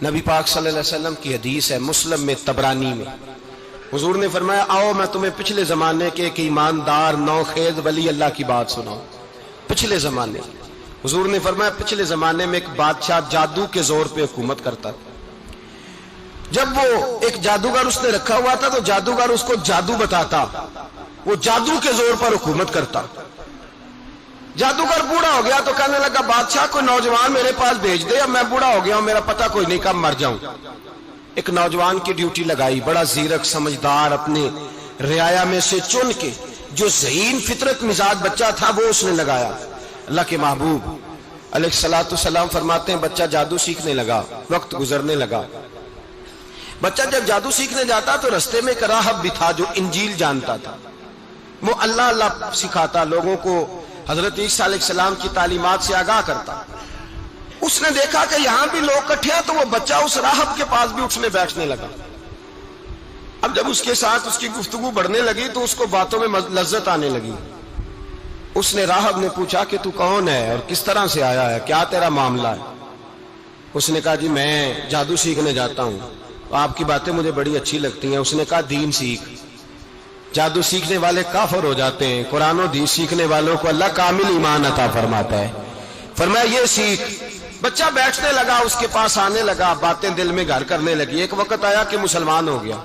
نبی پاک صلی اللہ علیہ وسلم کی حدیث ہے مسلم میں طبرانی میں، حضور نے فرمایا آؤ میں تمہیں پچھلے زمانے کے ایک ایماندار نوخیز ولی اللہ کی بات سناؤں۔ پچھلے زمانے حضور نے فرمایا پچھلے زمانے میں ایک بادشاہ جادو کے زور پہ حکومت کرتا تھا۔ جب وہ ایک جادوگر اس نے رکھا ہوا تھا تو جادوگر اس کو جادو بتاتا، وہ جادو کے زور پر حکومت کرتا۔ جادوگر بوڑھا ہو گیا تو کہنے لگا بادشاہ کوئی نوجوان میرے پاس بھیج دے، اب میں بوڑھا ہو گیا ہوں، میرا پتہ کوئی نہیں کب مر جاؤں۔ ایک نوجوان کی ڈیوٹی لگائی، بڑا زیرک سمجھدار، اپنے رعایا میں سے چن کے جو ذہین فطرت مزاج بچہ تھا وہ اس نے لگایا۔ اللہ کے محبوب علیہ الصلوۃ والسلام فرماتے ہیں بچہ جادو سیکھنے لگا، وقت گزرنے لگا۔ بچہ جب جادو سیکھنے جاتا تو رستے میں ایک راہب بھی تھا جو انجیل جانتا تھا، وہ اللہ اللہ سکھاتا، لوگوں کو حضرت عیسیٰ علیہ السلام کی تعلیمات سے آگاہ کرتا۔ اس نے دیکھا کہ یہاں بھی لوگ کٹھے ہیں تو وہ بچہ اس راہب کے پاس بھی اٹھنے بیٹھنے لگا۔ اب جب اس کے ساتھ اس کی گفتگو بڑھنے لگی تو اس کو باتوں میں لذت آنے لگی۔ اس نے راہب نے پوچھا کہ تو کون ہے اور کس طرح سے آیا ہے، کیا تیرا معاملہ ہے؟ اس نے کہا جی میں جادو سیکھنے جاتا ہوں، آپ کی باتیں مجھے بڑی اچھی لگتی ہیں۔ اس نے کہا دین سیکھ، جادو سیکھنے والے کافر ہو جاتے ہیں، قرآن و حدیث سیکھنے والوں کو اللہ کامل ایمان عطا فرماتا ہے۔ فرمایا یہ سیکھ۔ بچہ بیٹھنے لگا، اس کے پاس آنے لگا، باتیں دل میں گھر کرنے لگی۔ ایک وقت آیا کہ مسلمان ہو گیا،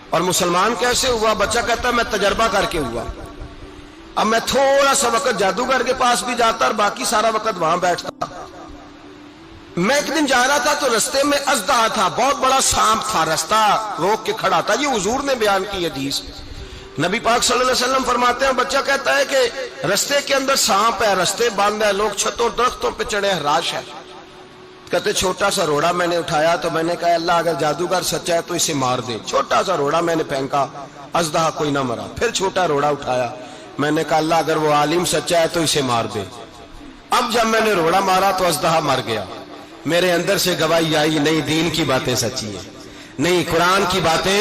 اور مسلمان کیسے ہوا؟ بچہ کہتا ہے میں تجربہ کر کے ہوا۔ اب میں تھوڑا سا وقت جادوگر کے پاس بھی جاتا اور باقی سارا وقت وہاں بیٹھتا۔ میں ایک دن جا رہا تھا تو رستے میں اژدہا تھا، بہت بڑا سانپ تھا، رستہ روک کے کھڑا تھا۔ یہ حضور نے بیان کی حدیث۔ نبی پاک صلی اللہ علیہ وسلم فرماتے ہیں بچہ کہتا ہے کہ رستے کے اندر سانپ ہے، رستے بند ہے، لوگ چھتوں درختوں پہ چڑھے، ہراش ہے۔ کہتے چھوٹا سا روڑا میں نے اٹھایا تو میں نے کہا اللہ اگر جادوگر سچا ہے تو اسے مار دے۔ چھوٹا سا روڑا میں نے پھینکا، اژدہا کوئی نہ مرا۔ پھر چھوٹا روڑا اٹھایا، میں نے کہا اللہ اگر وہ عالم سچا ہے تو اسے مار دے۔ اب جب میں نے روڑا مارا تو اژدہا مر گیا۔ میرے اندر سے گواہی آئی نہیں دین کی باتیں سچی ہیں، نہیں قرآن کی باتیں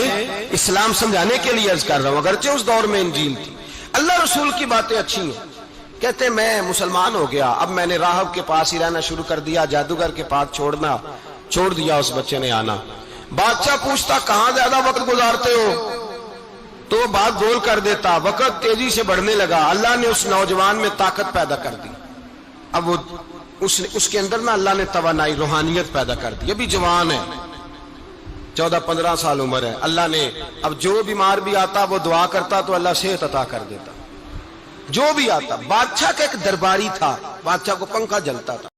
اسلام سمجھانے کے لیے عرض کر رہا ہوں، اگرچہ اس دور میں انجیل تھی، اللہ رسول کی باتیں اچھی ہیں۔ کہتے میں مسلمان ہو گیا، اب میں نے راہب کے پاس ہی رہنا شروع کر دیا، جادوگر کے پاس چھوڑ دیا اس بچے نے آنا۔ بادشاہ پوچھتا کہاں زیادہ وقت گزارتے ہو تو وہ بات گول کر دیتا۔ وقت تیزی سے بڑھنے لگا، اللہ نے اس نوجوان میں طاقت پیدا کر دی۔ اب وہ اس کے اندر نا اللہ نے توانائی روحانیت پیدا کر دی، ابھی جوان ہے، 14-15 سال عمر ہے۔ اللہ نے اب جو بیمار بھی آتا وہ دعا کرتا تو اللہ صحت عطا کر دیتا، جو بھی آتا۔ بادشاہ کا ایک درباری تھا، بادشاہ کو پنکھا جلتا تھا،